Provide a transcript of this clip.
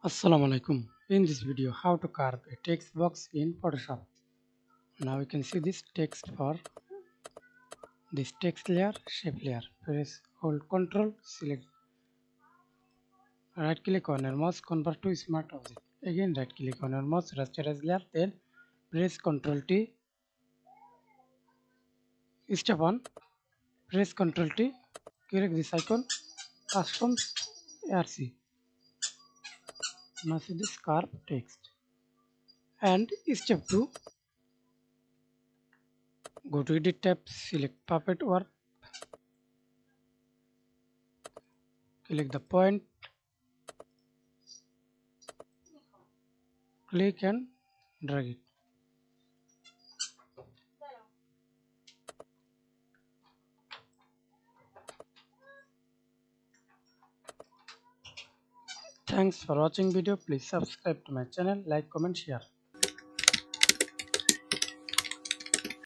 Assalamu alaikum. In this video, how to carve a text box in Photoshop. Now you can see this text for this text layer, shape layer. Press hold Control, select right click on your mouse, convert to smart object. Again right click on your mouse, rasterize layer, then press Ctrl T. Step 1, press Ctrl T, click this icon, customs ARC. Now see this carve text. And step 2, go to edit tab, select puppet or click the point, click and drag it. Thanks for watching video. Please subscribe to my channel, like, comment, share.